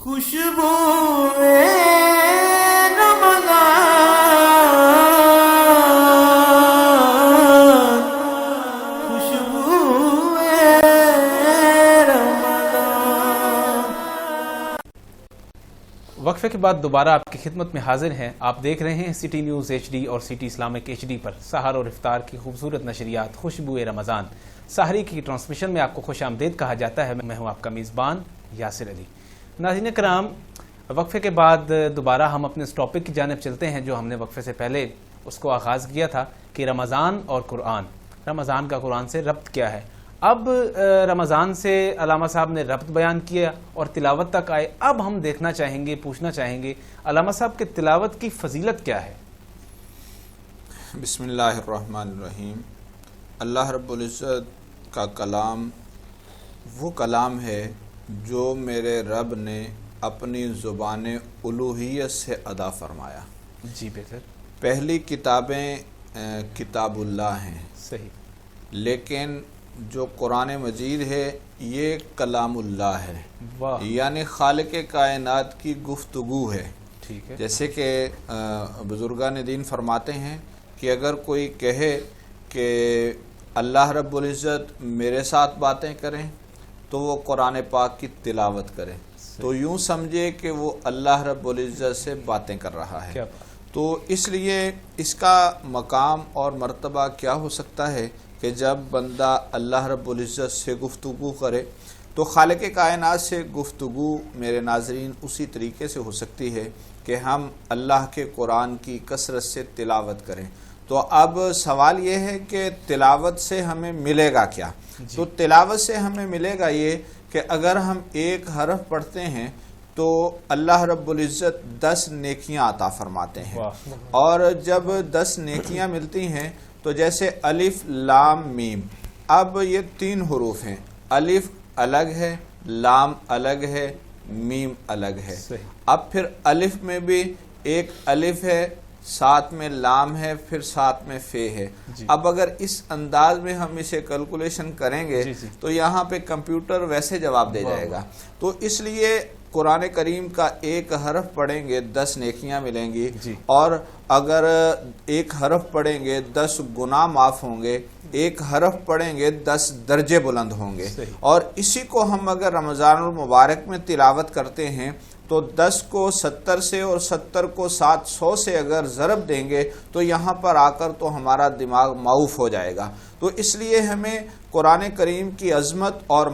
خوشبو رمضان، خوشبو رمضان۔ وقفے کے بعد دوبارہ آپ کی خدمت میں حاضر ہیں۔ آپ دیکھ رہے ہیں سٹی نیوز ایچ ڈی اور سٹی اسلامک ایچ ڈی پر سحر اور افطار کی خوبصورت نشریات خوشبو رمضان۔ سحری کی ٹرانسمیشن میں آپ کو خوش آمدید کہا جاتا ہے۔ میں ہوں آپ کا میزبان یاسر علی۔ ناظرین کرام، وقفے کے بعد دوبارہ ہم اپنے اس ٹاپک کی جانب چلتے ہیں جو ہم نے وقفے سے پہلے اس کو آغاز کیا تھا کہ رمضان اور قرآن، رمضان کا قرآن سے ربط کیا ہے۔ اب رمضان سے علامہ صاحب نے ربط بیان کیا اور تلاوت تک آئے۔ اب ہم دیکھنا چاہیں گے، پوچھنا چاہیں گے علامہ صاحب کہ تلاوت کی فضیلت کیا ہے؟ بسم اللہ الرحمن الرحیم۔ اللہ رب العزت کا کلام وہ کلام ہے جو میرے رب نے اپنی زبان الوہیت سے ادا فرمایا۔ جی بہتر۔ پہلی کتابیں کتاب اللہ ہیں، صحیح، لیکن جو قرآن مجید ہے یہ کلام اللہ ہے، واہ، یعنی خالق کائنات کی گفتگو ہے۔ ٹھیک ہے۔ جیسے کہ بزرگان دین فرماتے ہیں کہ اگر کوئی کہے کہ اللہ رب العزت میرے ساتھ باتیں کریں تو وہ قرآن پاک کی تلاوت کرے، تو یوں سمجھے کہ وہ اللہ رب العزت سے باتیں کر رہا ہے۔ تو اس لیے اس کا مقام اور مرتبہ کیا ہو سکتا ہے کہ جب بندہ اللہ رب العزت سے گفتگو کرے تو خالق کائنات سے گفتگو میرے ناظرین اسی طریقے سے ہو سکتی ہے کہ ہم اللہ کے قرآن کی کثرت سے تلاوت کریں۔ تو اب سوال یہ ہے کہ تلاوت سے ہمیں ملے گا کیا؟ تو تلاوت سے ہمیں ملے گا یہ کہ اگر ہم ایک حرف پڑھتے ہیں تو اللہ رب العزت 10 نیکیاں عطا فرماتے ہیں، اور جب 10 نیکیاں ملتی ہیں تو جیسے الف لام میم، اب یہ 3 حروف ہیں، الف الگ ہے، لام الگ ہے، میم الگ ہے۔ اب پھر الف میں بھی ایک الف ہے، ساتھ میں لام ہے، پھر ساتھ میں فے ہے۔ اب اگر اس انداز میں ہم اسے کیلکولیشن کریں گے تو یہاں پہ کمپیوٹر ویسے جواب دے جائے گا۔ تو اس لیے قرآن کریم کا ایک حرف پڑھیں گے 10 نیکیاں ملیں گی، اور اگر ایک حرف پڑھیں گے 10 گناہ معاف ہوں گے، ایک حرف پڑھیں گے 10 درجے بلند ہوں گے۔ اور اسی کو ہم اگر رمضان المبارک میں تلاوت کرتے ہیں تو 10 کو 70 سے اور 70 کو 700 سے اگر ضرب دیں گے تو یہاں پر آ کر تو ہمارا دماغ معوف ہو جائے گا۔ تو اس لیے ہمیں قرآن کریم کی عظمت اور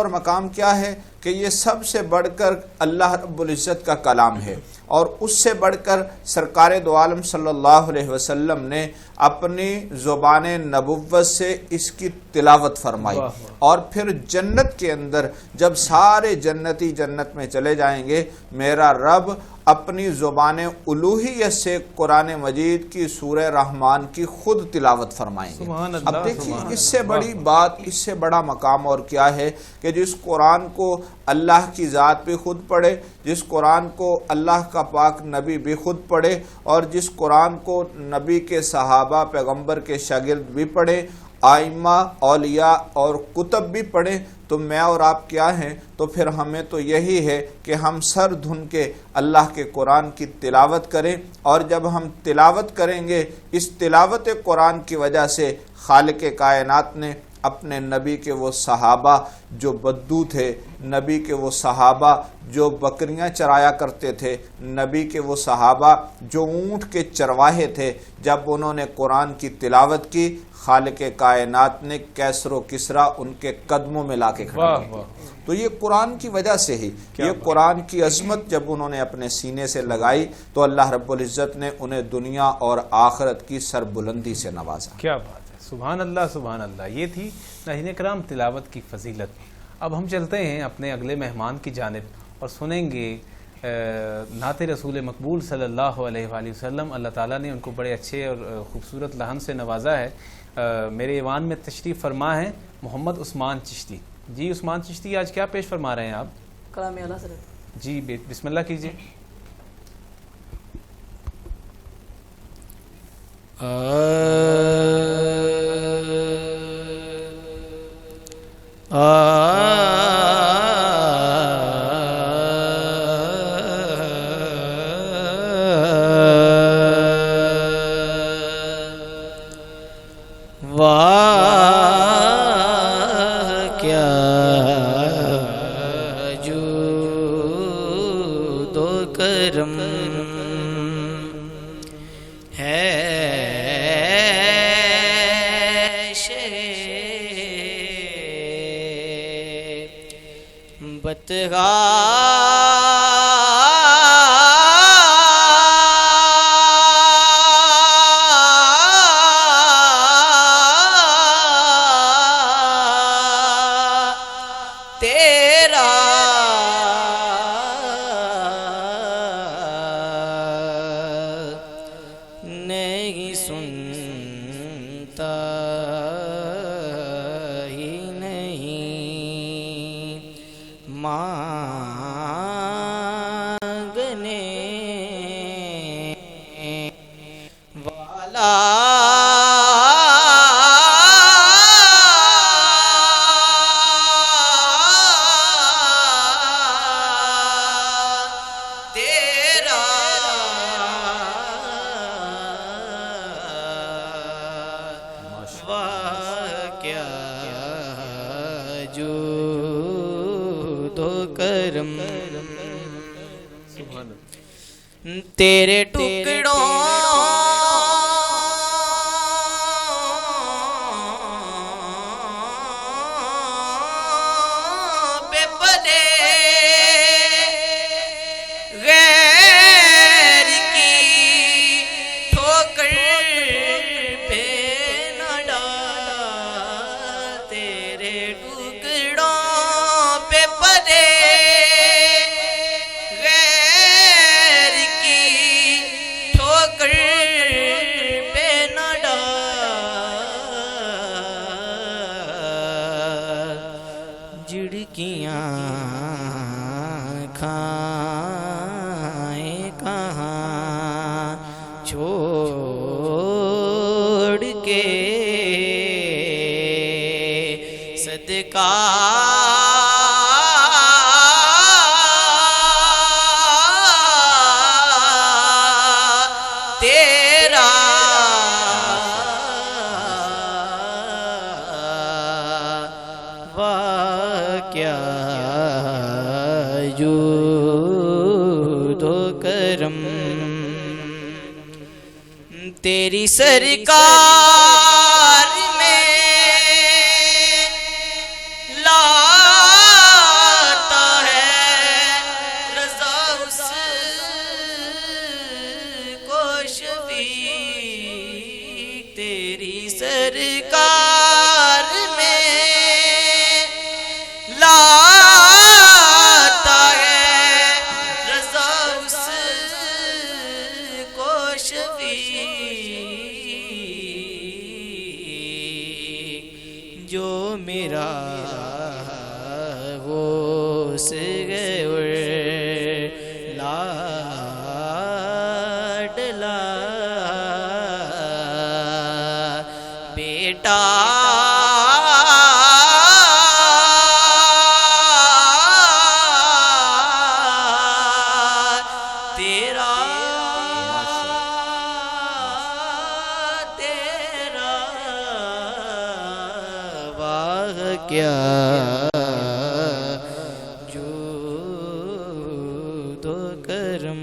مقام کیا ہے کہ یہ سب سے بڑھ کر اللہ رب العزت کا کلام ہے، اور اس سے بڑھ کر سرکار دو عالم صلی اللہ علیہ وسلم نے اپنی زبان نبوت سے اس کی تلاوت فرمائی۔ اور پھر جنت کے اندر جب سارے جنتی جنت میں چلے جائیں گے، میرا رب اپنی زبان الوہیت سے قرآن مجید کی سورہ رحمان کی خود تلاوت فرمائیں گے۔ اب دیکھیے اس سے بڑی بات، اس سے بڑا مقام اور کیا ہے کہ جس قرآن کو اللہ کی ذات بھی خود پڑھے، جس قرآن کو اللہ کا پاک نبی بھی خود پڑھے، اور جس قرآن کو نبی کے صحابہ پیغمبر کے شاگرد بھی پڑھے، آئمہ اولیاء اور کتب بھی پڑھیں، تو میں اور آپ کیا ہیں؟ تو پھر ہمیں تو یہی ہے کہ ہم سر دھن کے اللہ کے قرآن کی تلاوت کریں، اور جب ہم تلاوت کریں گے اس تلاوت قرآن کی وجہ سے خالق کائنات نے اپنے نبی کے وہ صحابہ جو بدو تھے، نبی کے وہ صحابہ جو بکریاں چرایا کرتے تھے، نبی کے وہ صحابہ جو اونٹ کے چرواہے تھے، جب انہوں نے قرآن کی تلاوت کی، خالق کائنات نے کیسر و کسرا ان کے قدموں میں لا کے کھڑا کیا۔ تو یہ قرآن کی وجہ سے ہی، یہ قرآن کی عظمت جب انہوں نے اپنے سینے سے لگائی تو اللہ رب العزت نے انہیں دنیا اور آخرت کی سربلندی سے نوازا۔ کیا بات ہے، سبحان اللہ سبحان اللہ۔ یہ تھی ناظرین کرام تلاوت کی فضیلت۔ اب ہم چلتے ہیں اپنے اگلے مہمان کی جانب اور سنیں گے نعت رسول مقبول صلی اللہ علیہ وآلہ وسلم۔ اللہ تعالیٰ نے ان کو بڑے اچھے اور خوبصورت لحن سے نوازا ہے۔ میرے ایوان میں تشریف فرما ہے محمد عثمان چشتی۔ جی عثمان چشتی، آج کیا پیش فرما رہے ہیں آپ؟ کلام اعلیٰ سر۔ جی بسم اللہ کیجیے۔ کرم ہے بتگا تیرا نہیں سنتا ہی نہیں مانگنے والا تیرا کیا جود و کرم تیرے ٹکڑوں پہ پلے غیر کی ٹھوکر پہ نہ ڈال تیرے ٹکڑوں پہ پلے غیر کی ٹھوکر پہ نہ ڈال جھڑکیاں کھائیں کہاں چھوڑ کے صدقہ تیرا کیا جود و کرم تیری سرکار میں لاتا ہے رضا اس کو شفیق تیری سرکار میں لاتا ہے رضا اس کو شفیق جو میرا غوث غور لاڈلا بیٹا تیرا تیرا واہ کیا جود و کرم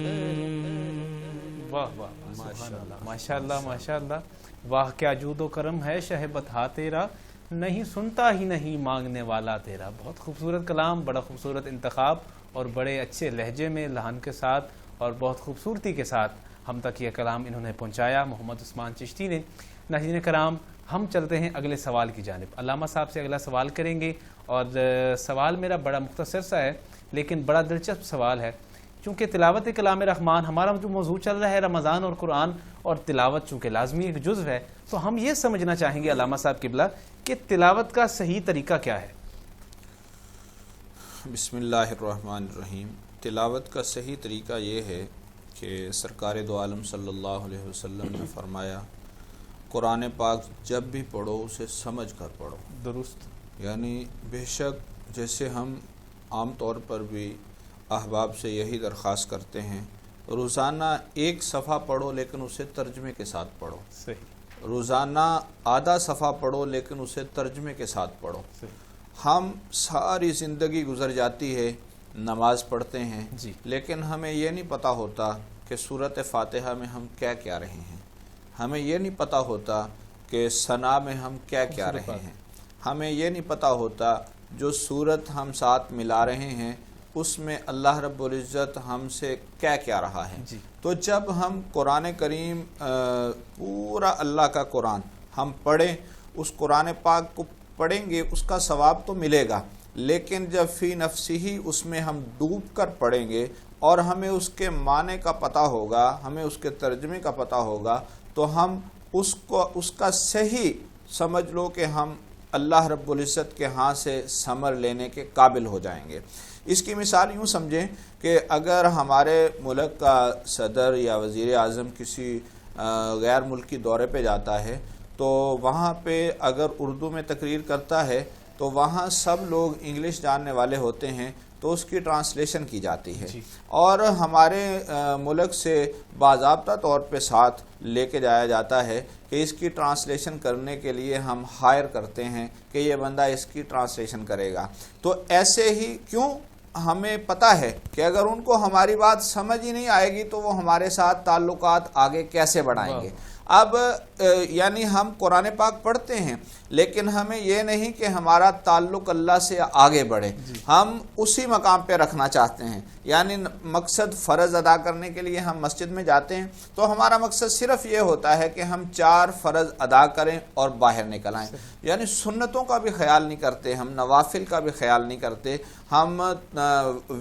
واہ واہ سبحان اللہ ماشاء اللہ ماشاء اللہ واہ کیا جود و کرم ہے شہ بطحا تیرا نہیں سنتا ہی نہیں مانگنے والا تیرا بہت خوبصورت کلام بڑا خوبصورت انتخاب اور بڑے اچھے لہجے میں لحن کے ساتھ اور بہت خوبصورتی کے ساتھ ہم تک یہ کلام انہوں نے پہنچایا محمد عثمان چشتی نے ناظرین کرام ہم چلتے ہیں اگلے سوال کی جانب علامہ صاحب سے اگلا سوال کریں گے اور سوال میرا بڑا مختصر سا ہے لیکن بڑا دلچسپ سوال ہے چونکہ تلاوت کلام رحمان ہمارا جو موضوع چل رہا ہے رمضان اور قرآن اور تلاوت چونکہ لازمی ایک جزو ہے تو ہم یہ سمجھنا چاہیں گے علامہ صاحب قبلہ کہ تلاوت کا صحیح طریقہ کیا ہے؟ بسم اللہ الرحمن الرحیم تلاوت کا صحیح طریقہ یہ ہے کہ سرکار دو عالم صلی اللہ علیہ وسلم نے فرمایا قرآن پاک جب بھی پڑھو اسے سمجھ کر پڑھو. درست. یعنی بے شک جیسے ہم عام طور پر بھی احباب سے یہی درخواست کرتے ہیں روزانہ ایک صفحہ پڑھو لیکن اسے ترجمے کے ساتھ پڑھو. صحیح. روزانہ آدھا صفحہ پڑھو لیکن اسے ترجمے کے ساتھ پڑھو. صحیح. ہم ساری زندگی گزر جاتی ہے نماز پڑھتے ہیں جی۔ لیکن ہمیں یہ نہیں پتہ ہوتا کہ سورۃ فاتحہ میں ہم کیا کیا رہے ہیں، ہمیں یہ نہیں پتہ ہوتا کہ ثنا میں ہم کیا کیا رہے ہیں، ہمیں یہ نہیں پتہ ہوتا جو صورت ہم ساتھ ملا رہے ہیں اس میں اللہ رب العزت ہم سے کیا کیا رہا ہے۔ جی۔ تو جب ہم قرآن کریم پورا اللہ کا قرآن ہم پڑھیں، اس قرآن پاک کو پڑھیں گے، اس کا ثواب تو ملے گا، لیکن جب فی نفسی ہی اس میں ہم ڈوب کر پڑھیں گے اور ہمیں اس کے معنی کا پتہ ہوگا، ہمیں اس کے ترجمے کا پتہ ہوگا، تو ہم اس کا صحیح سمجھ لو کہ ہم اللہ رب العزت کے ہاں سے ثمر لینے کے قابل ہو جائیں گے۔ اس کی مثال یوں سمجھیں کہ اگر ہمارے ملک کا صدر یا وزیر اعظم کسی غیر ملکی دورے پہ جاتا ہے تو وہاں پہ اگر اردو میں تقریر کرتا ہے تو وہاں سب لوگ انگلش جاننے والے ہوتے ہیں تو اس کی ٹرانسلیشن کی جاتی ہے، اور ہمارے ملک سے باضابطہ طور پہ ساتھ لے کے جایا جاتا ہے کہ اس کی ٹرانسلیشن کرنے کے لیے ہم ہائر کرتے ہیں کہ یہ بندہ اس کی ٹرانسلیشن کرے گا۔ تو ایسے ہی کیوں ہمیں پتہ ہے کہ اگر ان کو ہماری بات سمجھ ہی نہیں آئے گی تو وہ ہمارے ساتھ تعلقات آگے کیسے بڑھائیں گے۔ اب یعنی ہم قرآن پاک پڑھتے ہیں لیکن ہمیں یہ نہیں کہ ہمارا تعلق اللہ سے آگے بڑھے، ہم اسی مقام پہ رکھنا چاہتے ہیں۔ یعنی مقصد فرض ادا کرنے کے لیے ہم مسجد میں جاتے ہیں تو ہمارا مقصد صرف یہ ہوتا ہے کہ ہم 4 فرض ادا کریں اور باہر نکل آئیں، یعنی سنتوں کا بھی خیال نہیں کرتے، ہم نوافل کا بھی خیال نہیں کرتے، ہم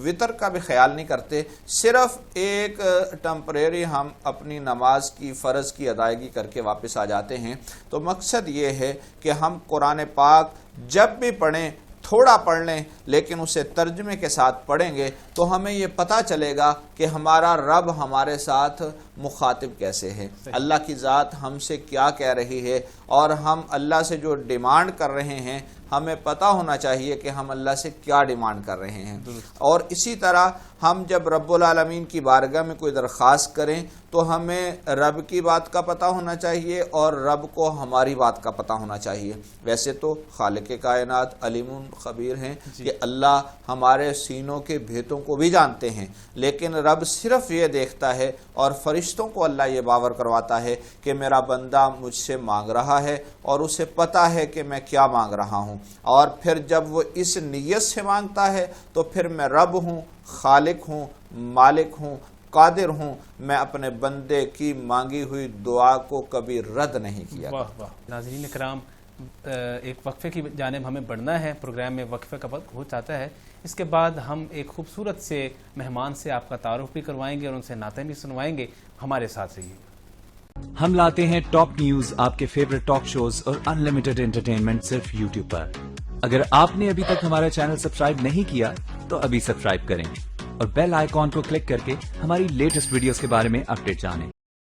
وطر کا بھی خیال نہیں کرتے، صرف ایک ٹمپریری ہم اپنی نماز کی فرض کی ادائیگی کر کے واپس آ جاتے ہیں۔ تو مقصد یہ ہے کہ ہم قرآن پاک جب بھی پڑھیں تھوڑا پڑھ لیں لیکن اسے ترجمے کے ساتھ پڑھیں گے تو ہمیں یہ پتہ چلے گا کہ ہمارا رب ہمارے ساتھ مخاطب کیسے ہے، اللہ کی ذات ہم سے کیا کہہ رہی ہے، اور ہم اللہ سے جو ڈیمانڈ کر رہے ہیں ہمیں پتہ ہونا چاہیے کہ ہم اللہ سے کیا ڈیمانڈ کر رہے ہیں۔ اور اسی طرح ہم جب رب العالمین کی بارگاہ میں کوئی درخواست کریں تو ہمیں رب کی بات کا پتہ ہونا چاہیے اور رب کو ہماری بات کا پتہ ہونا چاہیے۔ ویسے تو خالق کائنات علیم خبیر ہیں کہ اللہ ہمارے سینوں کے بھیتوں کو بھی جانتے ہیں، لیکن رب صرف یہ دیکھتا ہے اور فرشتوں کو اللہ یہ باور کرواتا ہے کہ میرا بندہ مجھ سے مانگ رہا ہے اور اسے پتہ ہے کہ میں کیا مانگ رہا ہوں، اور پھر جب وہ اس نیت سے مانگتا ہے تو پھر میں رب ہوں، خالق ہوں، مالک ہوں، قادر ہوں، میں اپنے بندے کی مانگی ہوئی دعا کو کبھی رد نہیں کیا۔ واہ واہ۔ ناظرین کرام، ایک وقفے کی جانب ہمیں بڑھنا ہے، پروگرام میں وقفے کا وقت ہو جاتا ہے، اس کے بعد ہم ایک خوبصورت سے مہمان سے آپ کا تعارف بھی کروائیں گے اور ان سے نعتیں بھی سنوائیں گے، ہمارے ساتھ رہیے۔ ہم لاتے ہیں ٹاپ نیوز، آپ کے فیوریٹ ٹاک شوز اور انلمیٹڈ انٹرٹینمنٹ صرف یوٹیوب پر۔ اگر آپ نے ابھی تک ہمارا چینل سبسکرائب نہیں کیا تو ابھی سبسکرائب کریں اور بیل آئیکن کو کلک کر کے ہماری لیٹسٹ ویڈیوز کے بارے میں اپڈیٹ جانیں۔